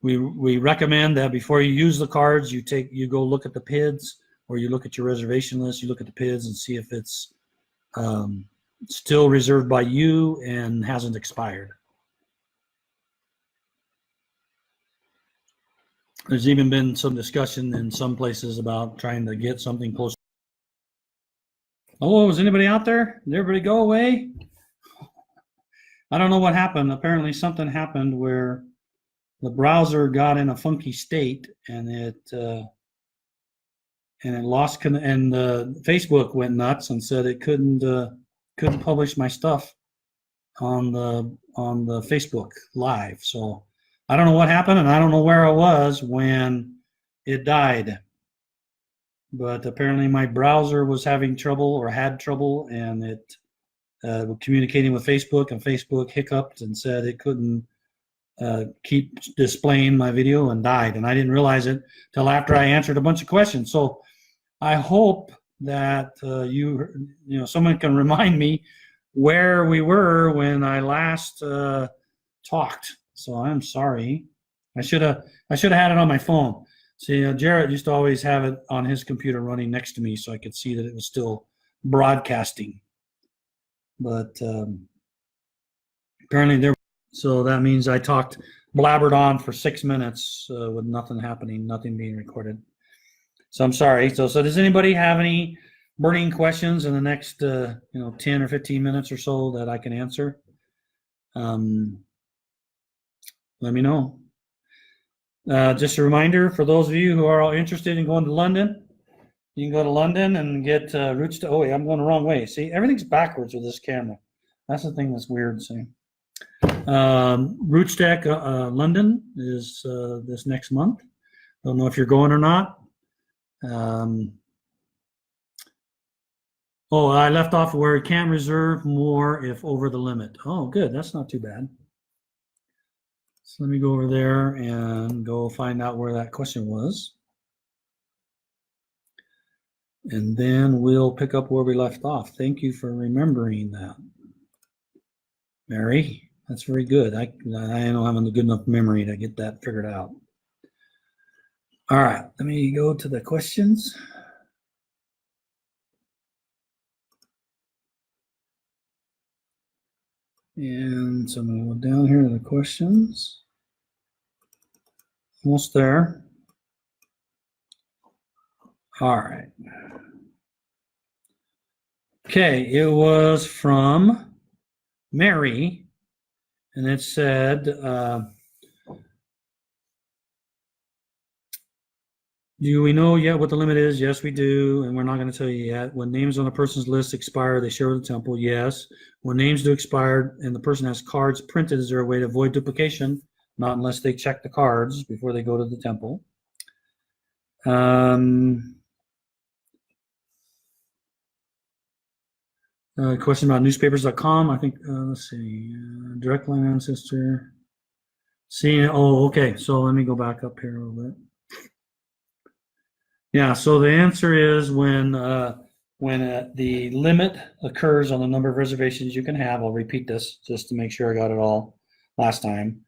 A: We recommend that before you use the cards, you go look at the PIDs, or you look at your reservation list, you look at the PIDs and see if it's still reserved by you and hasn't expired. There's even been some discussion in some places about trying to get something close. Hello, is anybody out there? Did everybody go away? I don't know what happened. Apparently something happened where the browser got in a funky state and it lost and Facebook went nuts and said it couldn't publish my stuff on the Facebook Live. So I don't know what happened, and I don't know where I was when it died. But apparently my browser was having trouble or had trouble, and it communicating with Facebook, and Facebook hiccuped and said it couldn't keep displaying my video and died. And I didn't realize it till after I answered a bunch of questions. So I hope that someone can remind me where we were when I last talked. So I'm sorry. I should have had it on my phone. See, Jarrett used to always have it on his computer running next to me so I could see that it was still broadcasting. But apparently there. So that means I blabbered on for 6 minutes with nothing happening, nothing being recorded. So I'm sorry. So does anybody have any burning questions in the next 10 or 15 minutes or so that I can answer? Let me know. Just a reminder for those of you who are all interested in going to London, you can go to London and get routes to. Oh wait, I'm going the wrong way. See, everything's backwards with this camera. That's the thing that's weird. See, Routes to London is this next month. Don't know if you're going or not. I left off where you can't reserve more if over the limit. Oh, good. That's not too bad. So let me go over there and go find out where that question was. And then we'll pick up where we left off. Thank you for remembering that, Mary. That's very good. I don't have a good enough memory to get that figured out. All right, let me go to the questions. And so I'm going to go down here to the questions. Almost there. All right. Okay, it was from Mary, and it said, do we know yet what the limit is? Yes, we do, and we're not going to tell you yet. When names on a person's list expire, they share with the temple. Yes. When names do expire and the person has cards printed, is there a way to avoid duplication? Not unless they check the cards before they go to the temple. Question about newspapers.com. I think, let's see, direct line ancestor. Okay. So let me go back up here a little bit. Yeah, so the answer is when the limit occurs on the number of reservations you can have. I'll repeat this just to make sure I got it all last time.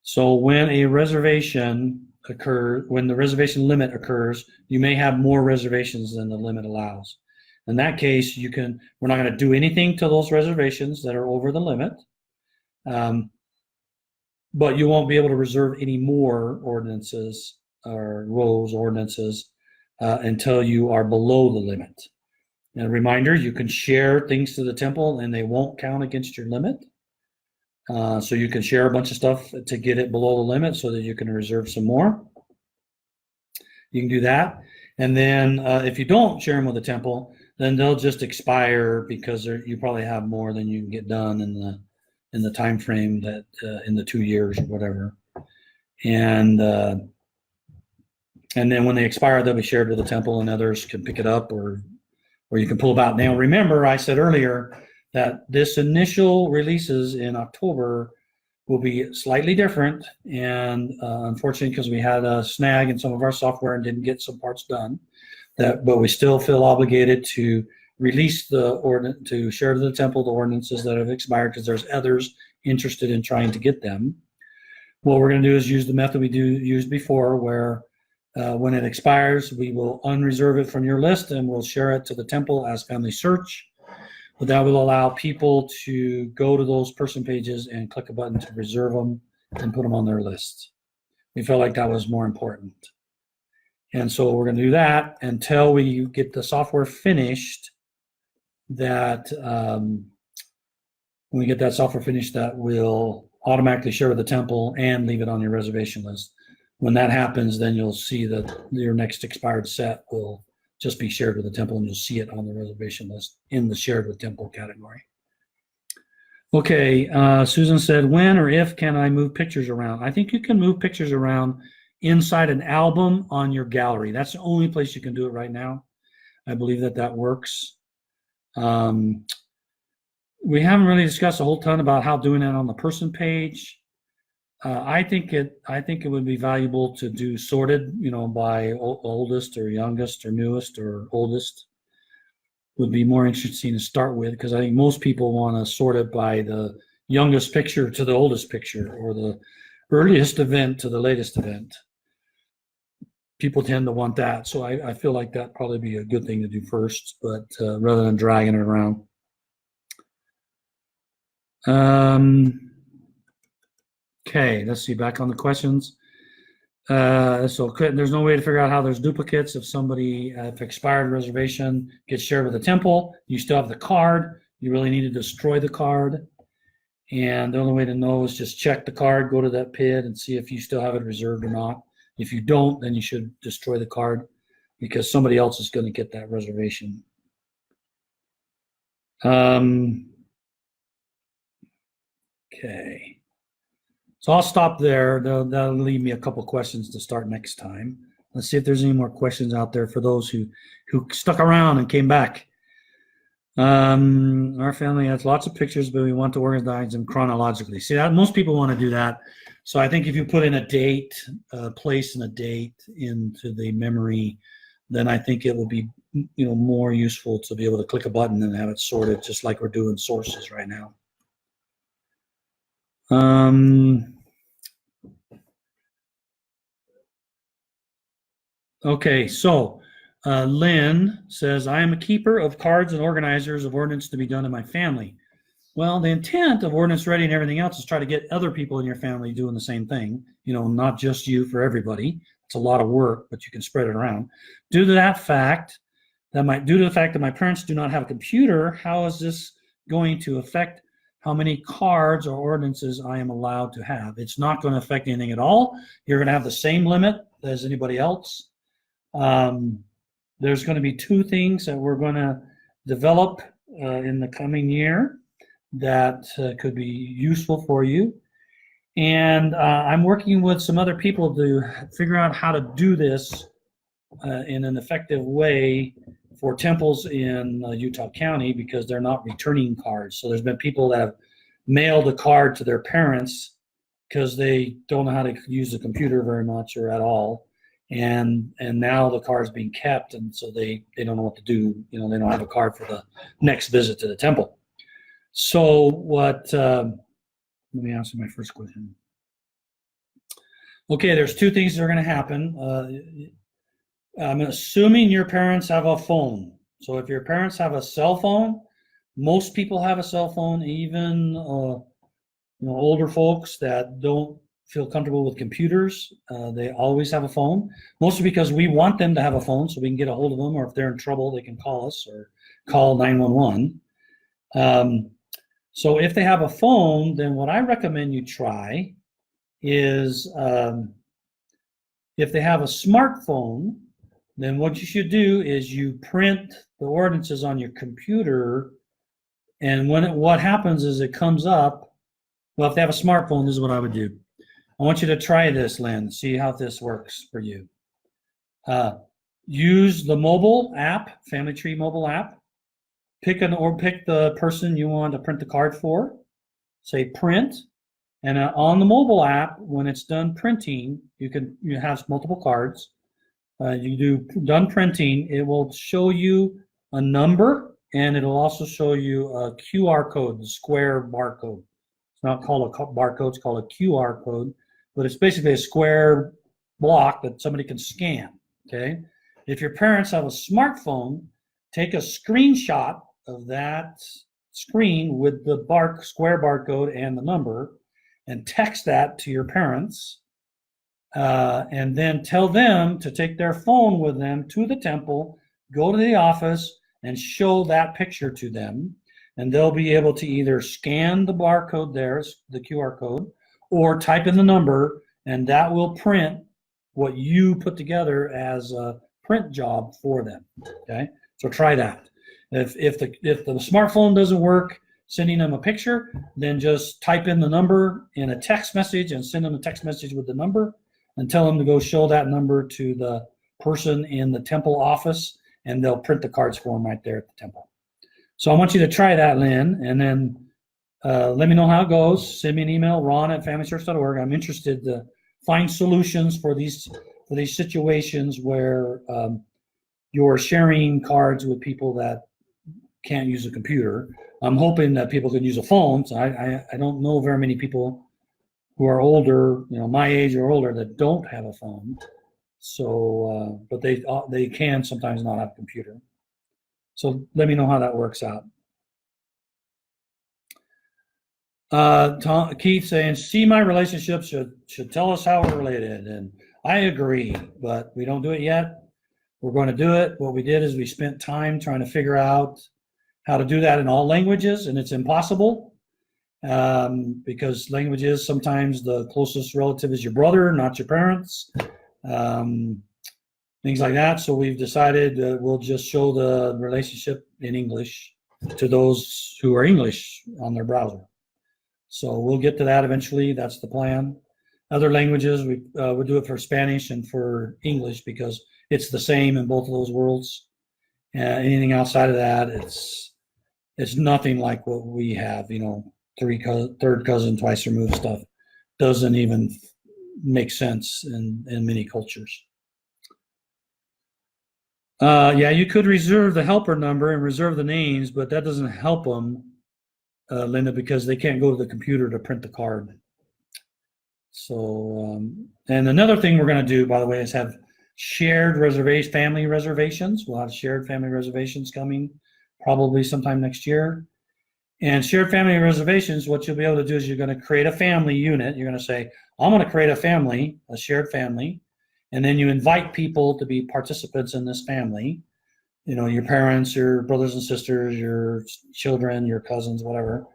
A: So when a reservation when the reservation limit occurs, you may have more reservations than the limit allows. In that case, we're not going to do anything to those reservations that are over the limit, but you won't be able to reserve any more ordinances or rows ordinances until you are below the limit. And a reminder, you can share things to the temple and they won't count against your limit. So you can share a bunch of stuff to get it below the limit so that you can reserve some more. You can do that. And then if you don't share them with the temple, then they'll just expire because you probably have more than you can get done in the time frame that in the 2 years or whatever. And then when they expire, they'll be shared with the temple and others can pick it up or you can pull them out. Now, remember, I said earlier that this initial releases in October will be slightly different. And unfortunately, because we had a snag in some of our software and didn't get some parts done, but we still feel obligated to release to share to the temple the ordinances that have expired because there's others interested in trying to get them. What we're going to do is use the method we used before where when it expires, we will unreserve it from your list and we'll share it to the temple as FamilySearch. But that will allow people to go to those person pages and click a button to reserve them and put them on their list. We felt like that was more important. And so we're going to do that until we get the software finished that when we get that software finished, that will automatically share with the temple and leave it on your reservation list. When that happens, then you'll see that your next expired set will just be shared with the temple and you'll see it on the reservation list in the shared with temple category. Okay, Susan said, when or if can I move pictures around? I think you can move pictures around inside an album on your gallery. That's the only place you can do it right now. I believe that works. We haven't really discussed a whole ton about how doing that on the person page. I think it would be valuable to do sorted, by oldest or youngest or newest or oldest. would be more interesting to start with, because I think most people want to sort it by the youngest picture to the oldest picture, or the earliest event to the latest event. People tend to want that, so I feel like that'd probably be a good thing to do first, but rather than dragging it around. Okay, let's see, back on the questions. So there's no way to figure out how there's duplicates. If somebody, if expired reservation gets shared with a temple, you still have the card. You really need to destroy the card. And the only way to know is just check the card, go to that PID and see if you still have it reserved or not. If you don't, then you should destroy the card, because somebody else is going to get that reservation. Okay. So I'll stop there. That'll leave me a couple questions to start next time. Let's see if there's any more questions out there for those who stuck around and came back. Our family has lots of pictures, but we want to organize them chronologically. See, that most people want to do that. So I think if you put in a date, place and a date into the memory, then I think it will be, more useful to be able to click a button and have it sorted, just like we're doing sources right now. Okay, so Lynn says, I am a keeper of cards and organizers of ordinance to be done in my family. Well, the intent of ordinance ready and everything else is try to get other people in your family doing the same thing, not just you, for everybody. It's a lot of work, but you can spread it around. Due to the fact that my parents do not have a computer, how is this going to affect how many cards or ordinances I am allowed to have? It's not going to affect anything at all. You're going to have the same limit as anybody else. There's going to be two things that we're going to develop in the coming year that could be useful for you. And I'm working with some other people to figure out how to do this in an effective way for temples in Utah County, because they're not returning cards. So there's been people that have mailed a card to their parents because they don't know how to use the computer very much or at all. And now the card's being kept, and so they don't know what to do. They don't have a card for the next visit to the temple. So let me answer my first question. Okay, there's two things that are going to happen. I'm assuming your parents have a phone. So if your parents have a cell phone, most people have a cell phone, even older folks that don't feel comfortable with computers, they always have a phone, mostly because we want them to have a phone so we can get a hold of them, or if they're in trouble, they can call us or call 911. So if they have a phone, then what I recommend you try is if they have a smartphone, then what you should do is you print the ordinances on your computer, and what happens is it comes up. Well, if they have a smartphone, this is what I would do. I want you to try this, Lynn, see how this works for you. Use the mobile app, Family Tree mobile app. Pick the person you want to print the card for. Say print, and on the mobile app, when it's done printing, you have multiple cards. You do done printing, it will show you a number, and it'll also show you a QR code, the square barcode. It's not called a barcode, it's called a QR code, but it's basically a square block that somebody can scan, okay? If your parents have a smartphone, take a screenshot of that screen with the square barcode and the number, and text that to your parents, and then tell them to take their phone with them to the temple, go to the office, and show that picture to them, and they'll be able to either scan the barcode there, the QR code, or type in the number, and that will print what you put together as a print job for them. Okay, so try that. If the smartphone doesn't work, sending them a picture, then just type in the number in a text message and send them a text message with the number, and tell them to go show that number to the person in the temple office, and they'll print the cards for them right there at the temple. So I want you to try that, Lynn, and then let me know how it goes. Send me an email, ron@familysearch.org. I'm interested to find solutions for these situations where you're sharing cards with people that can't use a computer. I'm hoping that people can use a phone. So I don't know very many people who are older, my age or older, that don't have a phone. So, but they can sometimes not have a computer. So let me know how that works out. Keith saying, see, my relationship should tell us how we're related. And I agree, but we don't do it yet. We're going to do it. What we did is we spent time trying to figure out how to do that in all languages, and it's impossible because languages, sometimes the closest relative is your brother, not your parents, things like that. So we've decided we'll just show the relationship in English to those who are English on their browser. So we'll get to that eventually. That's the plan. Other languages, we'll do it for Spanish and for English because it's the same in both of those worlds. Anything outside of that, it's nothing like what we have. Third cousin, twice removed stuff doesn't even make sense in many cultures. Yeah, you could reserve the helper number and reserve the names, but that doesn't help them, Linda, because they can't go to the computer to print the card. So, and another thing we're going to do, by the way, is have shared family reservations. We'll have shared family reservations coming probably sometime next year. And shared family reservations, what you'll be able to do is you're going to create a family unit. You're going to say, I'm going to create a family, a shared family, and then you invite people to be participants in this family. Your parents, your brothers and sisters, your children, your cousins, whatever.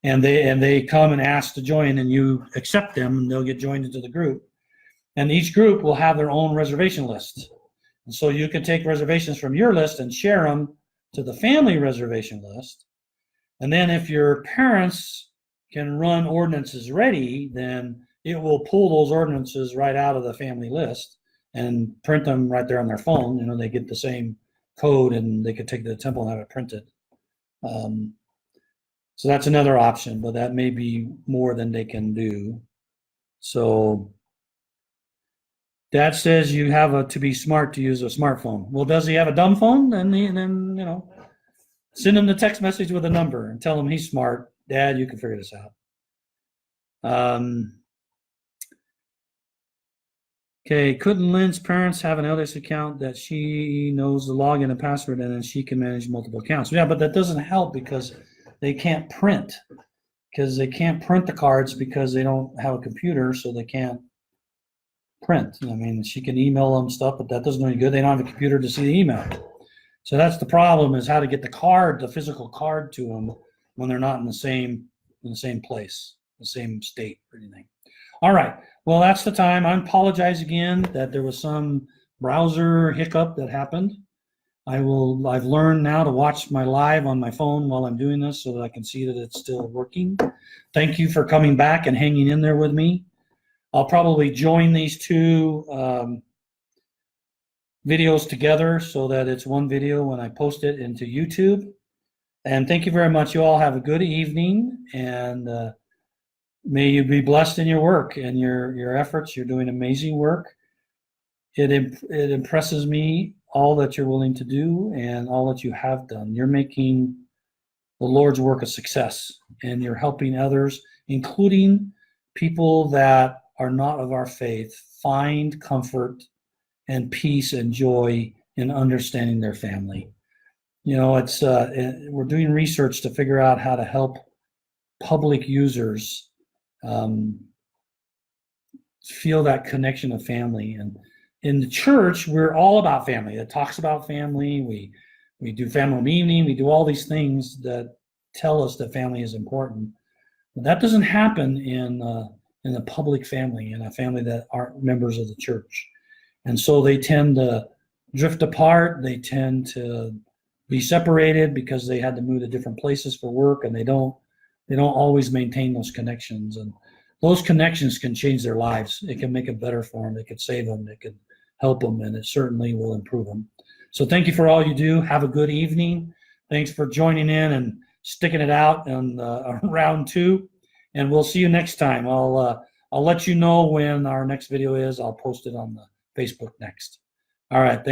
A: And they come and ask to join, and you accept them, and they'll get joined into the group. And each group will have their own reservation list. And so you can take reservations from your list and share them to the family reservation list. And then if your parents can run ordinances ready, then it will pull those ordinances right out of the family list and print them right there on their phone. They get the same code, and they could take it to the temple and have it printed. So that's another option, but that may be more than they can do. So Dad says you have to be smart to use a smartphone. Well, does he have a dumb phone? Then send him the text message with a number and tell him he's smart. Dad, you can figure this out. Okay, couldn't Lynn's parents have an LDS account that she knows the login and password, and then she can manage multiple accounts? Yeah, but that doesn't help because they can't print. They can't print the cards because they don't have a computer, so they can't print. She can email them stuff, but that doesn't do any good. They don't have a computer to see the email. So that's the problem, is how to get the physical card to them when they're not in the same place, the same state or anything. All right. Well, that's the time. I apologize again that there was some browser hiccup that happened. I've learned now to watch my live on my phone while I'm doing this so that I can see that it's still working. Thank you for coming back and hanging in there with me. I'll probably join these two videos together so that it's one video when I post it into YouTube. And thank you very much. You all have a good evening, and may you be blessed in your work and your efforts. You're doing amazing work. It impresses me, all that you're willing to do and all that you have done. You're making the Lord's work a success, and you're helping others, including people that are not of our faith, find comfort and peace and joy in understanding their family. We're doing research to figure out how to help public users feel that connection of family. And in the church, we're all about family. It talks about family. We do family meeting. We do all these things that tell us that family is important. But that doesn't happen in a public family, in a family that aren't members of the church. And so they tend to drift apart. They tend to be separated because they had to move to different places for work, and they don't always maintain those connections. And those connections can change their lives. It can make it better for them. It could save them. It could help them, and it certainly will improve them. So thank you for all you do. Have a good evening. Thanks for joining in and sticking it out on round 2. And we'll see you next time. I'll let you know when our next video is. I'll post it on the Facebook next. All right. Thanks.